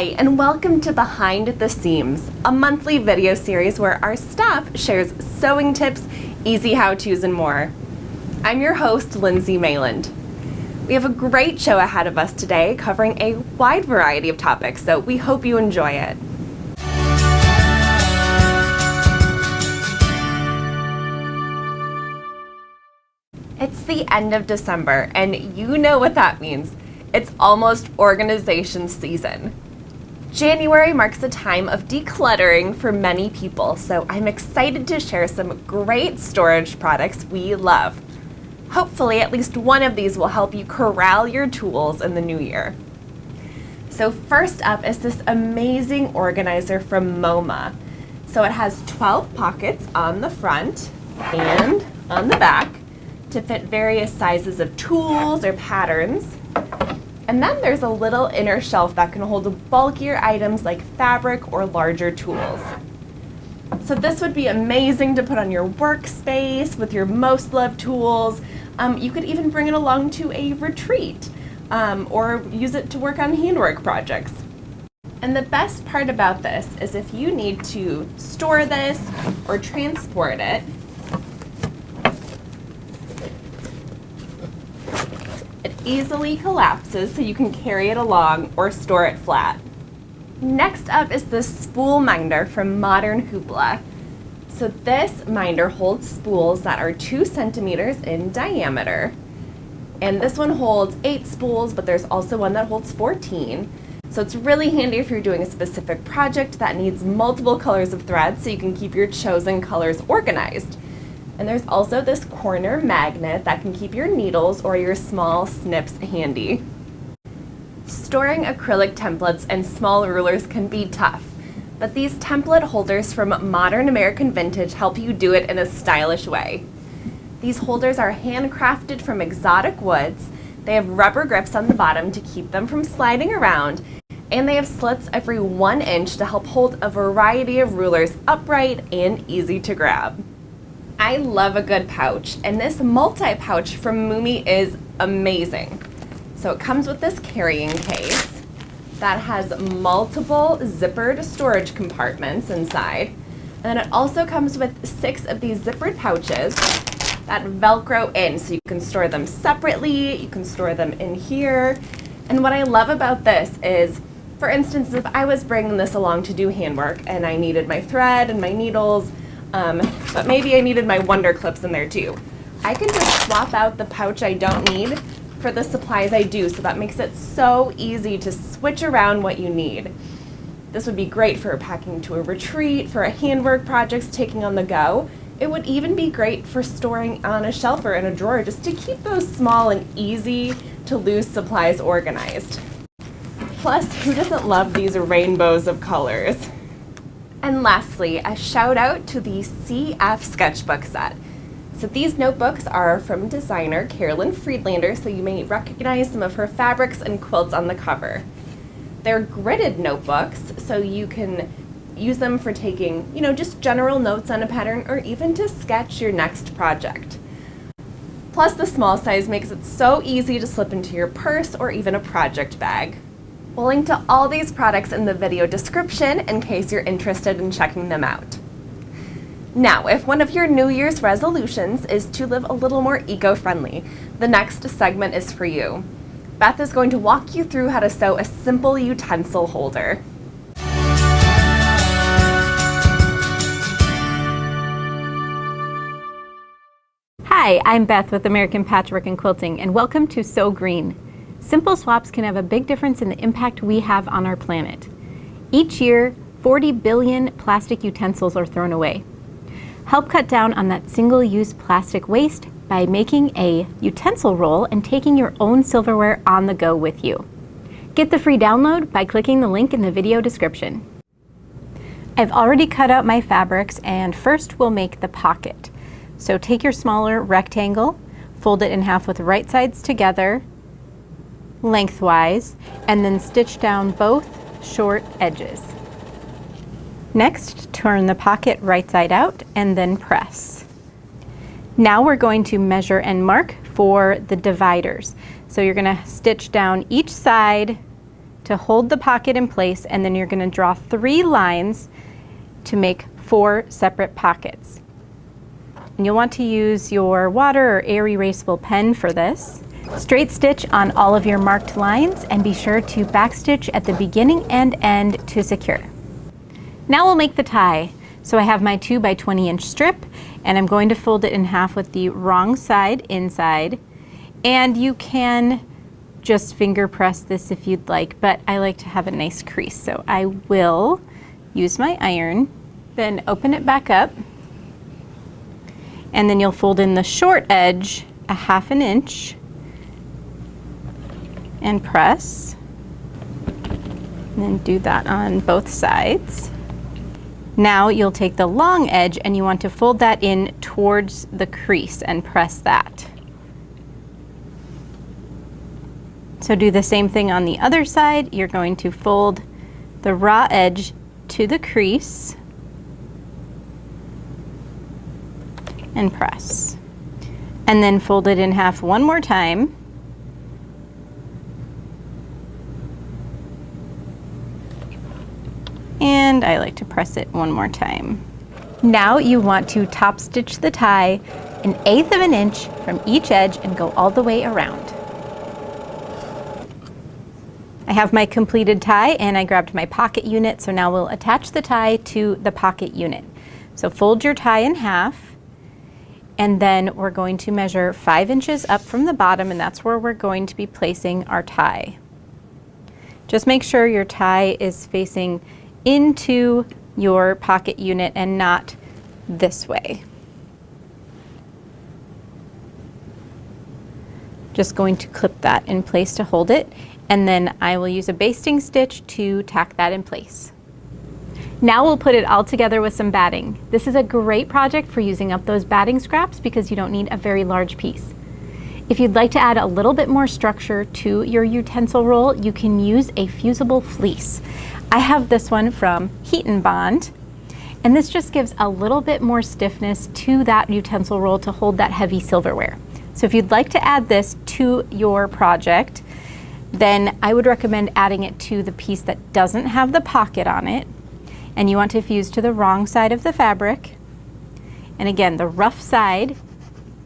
Hi, and welcome to Behind the Seams, a monthly video series where our staff shares sewing tips, easy how-tos, and more. I'm your host, Lindsay Mayland. We have a great show ahead of us today covering a wide variety of topics, so we hope you enjoy it. It's the end of December, and you know what that means. It's almost organization season. January marks a time of decluttering for many people, so I'm excited to share some great storage products we love. Hopefully, at least one of these will help you corral your tools in the new year. So first up is this amazing organizer from MoMA. So it has 12 pockets on the front and on the back to fit various sizes of tools or patterns. And then there's a little inner shelf that can hold bulkier items like fabric or larger tools. So this would be amazing to put on your workspace with your most loved tools. You could even bring it along to a retreat or use it to work on handwork projects. And the best part about this is if you need to store this or transport it, it easily collapses so you can carry it along or store it flat. Next up is the spool minder from Modern Hoopla. So this minder holds spools that are 2 centimeters in diameter. And this one holds 8 spools, but there's also one that holds 14. So it's really handy if you're doing a specific project that needs multiple colors of thread so you can keep your chosen colors organized. And there's also this corner magnet that can keep your needles or your small snips handy. Storing acrylic templates and small rulers can be tough, but these template holders from Modern American Vintage help you do it in a stylish way. These holders are handcrafted from exotic woods, they have rubber grips on the bottom to keep them from sliding around, and they have slits every 1 inch to help hold a variety of rulers upright and easy to grab. I love a good pouch, and this multi-pouch from Moomy is amazing. So it comes with this carrying case that has multiple zippered storage compartments inside. And then it also comes with 6 of these zippered pouches that Velcro in, so you can store them separately, you can store them in here. And what I love about this is, for instance, if I was bringing this along to do handwork and I needed my thread and my needles, but maybe I needed my Wonder Clips in there too, I can just swap out the pouch I don't need for the supplies I do, so that makes it so easy to switch around what you need. This would be great for packing to a retreat, for a handwork projects taking on the go. It would even be great for storing on a shelf or in a drawer just to keep those small and easy to lose supplies organized. Plus, who doesn't love these rainbows of colors? And lastly, a shout out to the CF sketchbook set. So these notebooks are from designer Carolyn Friedlander, so you may recognize some of her fabrics and quilts on the cover. They're gridded notebooks, so you can use them for taking, just general notes on a pattern or even to sketch your next project. Plus, the small size makes it so easy to slip into your purse or even a project bag. We'll link to all these products in the video description in case you're interested in checking them out. Now, if one of your New Year's resolutions is to live a little more eco-friendly, the next segment is for you. Beth is going to walk you through how to sew a simple utensil holder. Hi, I'm Beth with American Patchwork Quilting, and welcome to Sew Green. Simple swaps can have a big difference in the impact we have on our planet. Each year, 40 billion plastic utensils are thrown away. Help cut down on that single-use plastic waste by making a utensil roll and taking your own silverware on the go with you. Get the free download by clicking the link in the video description. I've already cut out my fabrics, and first we'll make the pocket. So take your smaller rectangle, fold it in half with the right sides together, lengthwise, and then stitch down both short edges. Next, turn the pocket right side out and then press. Now we're going to measure and mark for the dividers. So you're going to stitch down each side to to hold the pocket in place, and then you're going to draw 3 lines to make 4 separate pockets. And you'll want to use your water or air erasable pen for this. Straight stitch on all of your marked lines and be sure to backstitch at the beginning and end to secure. Now we'll make the tie. So I have my 2 by 20 inch strip, and I'm going to fold it in half with the wrong side inside. And you can just finger press this if you'd like, but I like to have a nice crease. So I will use my iron, then open it back up, and then you'll fold in the short edge a 1/2 inch and press, and then do that on both sides. Now you'll take the long edge and you want to fold that in towards the crease and press that. So do the same thing on the other side. You're going to fold the raw edge to the crease and press. And then fold it in half one more time. And I like to press it one more time. Now you want to top stitch the tie 1/8 inch from each edge and go all the way around. I have my completed tie and I grabbed my pocket unit, so now we'll attach the tie to the pocket unit. So fold your tie in half, and then we're going to measure 5 inches up from the bottom, and that's where we're going to be placing our tie. Just make sure your tie is facing into your pocket unit and not this way. Just going to clip that in place to hold it, and then I will use a basting stitch to tack that in place. Now we'll put it all together with some batting. This is a great project for using up those batting scraps because you don't need a very large piece. If you'd like to add a little bit more structure to your utensil roll, you can use a fusible fleece. I have this one from Heat and Bond, and this just gives a little bit more stiffness to that utensil roll to hold that heavy silverware. So if you'd like to add this to your project, then I would recommend adding it to the piece that doesn't have the pocket on it, and you want to fuse to the wrong side of the fabric. And again, the rough side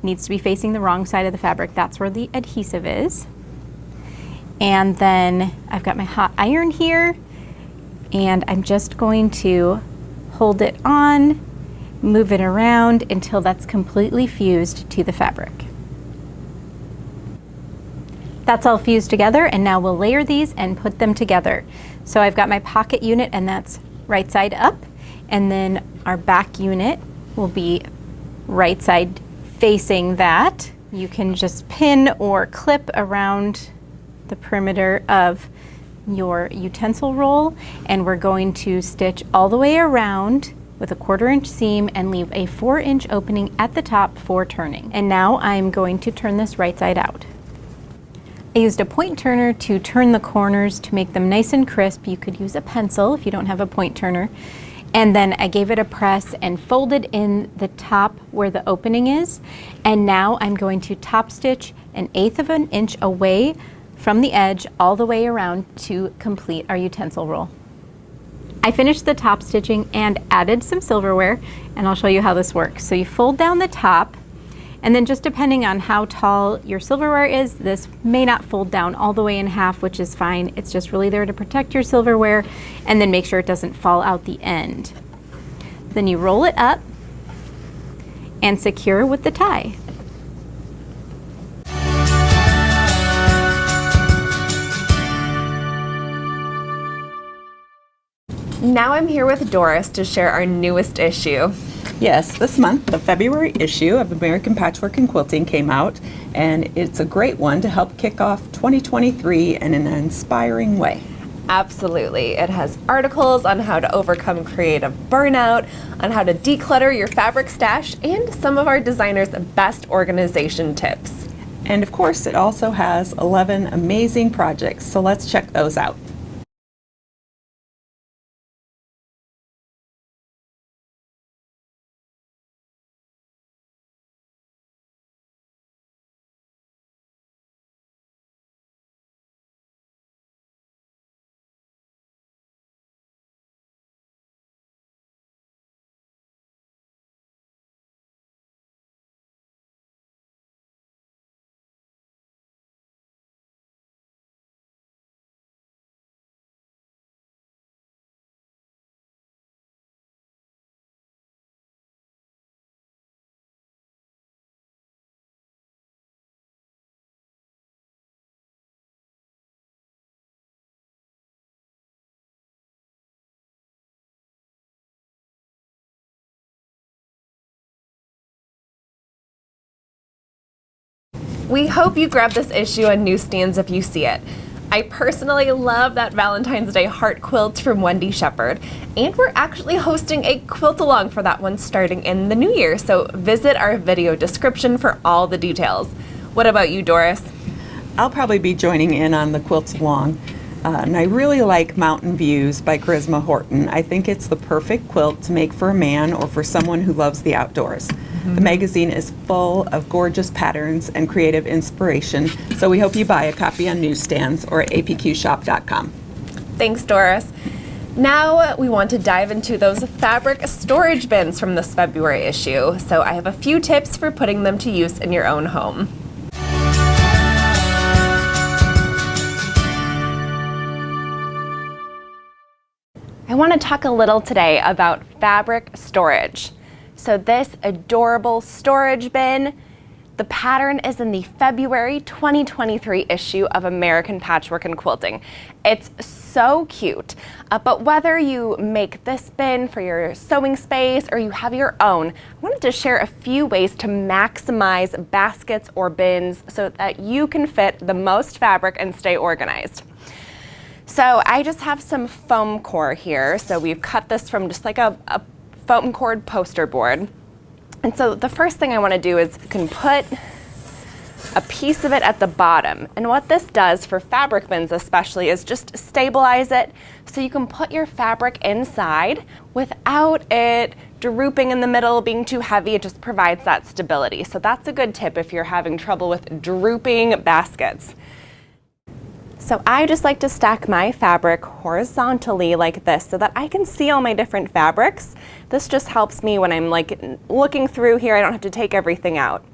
needs to be facing the wrong side of the fabric. That's where the adhesive is. And then I've got my hot iron here, and I'm just going to hold it on, move it around until that's completely fused to the fabric. That's all fused together, and now we'll layer these and put them together. So I've got my pocket unit, and that's right side up, and then our back unit will be right side facing that. You can just pin or clip around the perimeter of your utensil roll, and we're going to stitch all the way around with a 1/4 inch seam and leave a 4 inch opening at the top for turning. And now I'm going to turn this right side out. I used a point turner to turn the corners to make them nice and crisp. You could use a pencil if you don't have a point turner. And then I gave it a press and folded in the top where the opening is. And now I'm going to top stitch 1/8 inch away from the edge all the way around to complete our utensil roll. I finished the top stitching and added some silverware, and I'll show you how this works. So you fold down the top, and then just depending on how tall your silverware is, this may not fold down all the way in half, which is fine. It's just really there to protect your silverware and then make sure it doesn't fall out the end. Then you roll it up and secure with the tie. Now I'm here with Doris to share our newest issue. Yes, this month, the February issue of American Patchwork and Quilting came out, and it's a great one to help kick off 2023 in an inspiring way. Absolutely. It has articles on how to overcome creative burnout, on how to declutter your fabric stash, and some of our designers' best organization tips. And of course, it also has 11 amazing projects, so let's check those out. We hope you grab this issue on newsstands if you see it. I personally love that Valentine's Day heart quilt from Wendy Shepherd, and we're actually hosting a quilt along for that one starting in the new year, so visit our video description for all the details. What about you, Doris? I'll probably be joining in on the quilt along. And I really like Mountain Views by Charisma Horton. I think it's the perfect quilt to make for a man or for someone who loves the outdoors. The magazine is full of gorgeous patterns and creative inspiration, so we hope you buy a copy on newsstands or at apqshop.com. Thanks, Doris. Now we want to dive into those fabric storage bins from this February issue. So I have a few tips for putting them to use in your own home. I want to talk a little today about fabric storage. So this adorable storage bin, the pattern is in the February 2023 issue of American Patchwork and Quilting. It's so cute, but whether you make this bin for your sewing space or you have your own, I wanted to share a few ways to maximize baskets or bins so that you can fit the most fabric and stay organized. So I just have some foam core here. So we've cut this from just like a foam cord poster board. And so the first thing I want to do is you can put a piece of it at the bottom. And what this does for fabric bins especially is just stabilize it so you can put your fabric inside without it drooping in the middle, being too heavy. It just provides that stability. So that's a good tip if you're having trouble with drooping baskets. So I just like to stack my fabric horizontally like this so that I can see all my different fabrics. This just helps me when I'm like looking through here. I don't have to take everything out.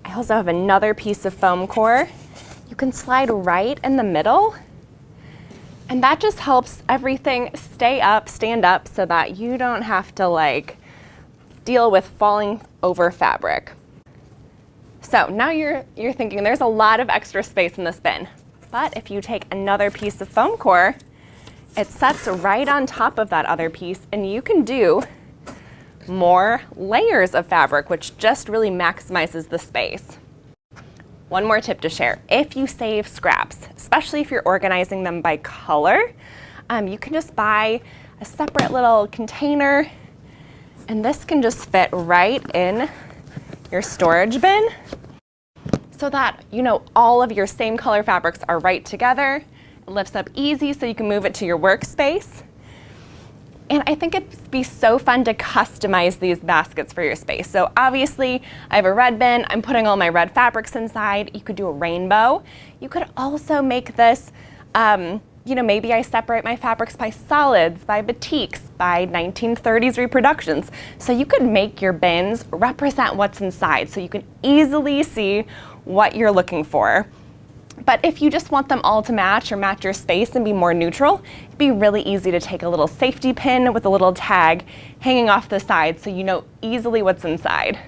I also have another piece of foam core. You can slide right in the middle, and that just helps everything stand up so that you don't have to like deal with falling over fabric. So now you're thinking there's a lot of extra space in this bin. But if you take another piece of foam core, it sets right on top of that other piece, and you can do more layers of fabric, which just really maximizes the space. One more tip to share. If you save scraps, especially if you're organizing them by color, you can just buy a separate little container, and this can just fit right in your storage bin, so that you know all of your same color fabrics are right together. It lifts up easy so you can move it to your workspace. And I think it'd be so fun to customize these baskets for your space. So obviously I have a red bin, I'm putting all my red fabrics inside. You could do a rainbow. You could also make this, maybe I separate my fabrics by solids, by batiks, by 1930s reproductions. So you could make your bins represent what's inside so you can easily see what you're looking for. But if you just want them all to match or match your space and be more neutral, it'd be really easy to take a little safety pin with a little tag hanging off the side so you know easily what's inside.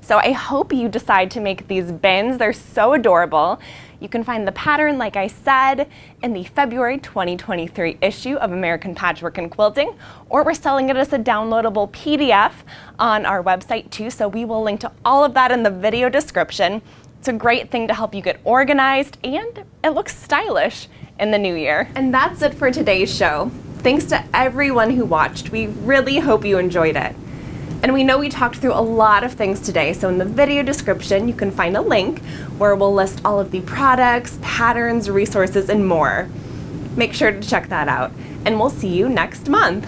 So I hope you decide to make these bins. They're so adorable. You can find the pattern, like I said, in the February 2023 issue of American Patchwork and Quilting, or we're selling it as a downloadable PDF on our website too, so we will link to all of that in the video description. It's a great thing to help you get organized, and it looks stylish in the new year. And that's it for today's show. Thanks to everyone who watched. We really hope you enjoyed it. And we know we talked through a lot of things today, so in the video description you can find a link where we'll list all of the products, patterns, resources, and more. Make sure to check that out, and we'll see you next month.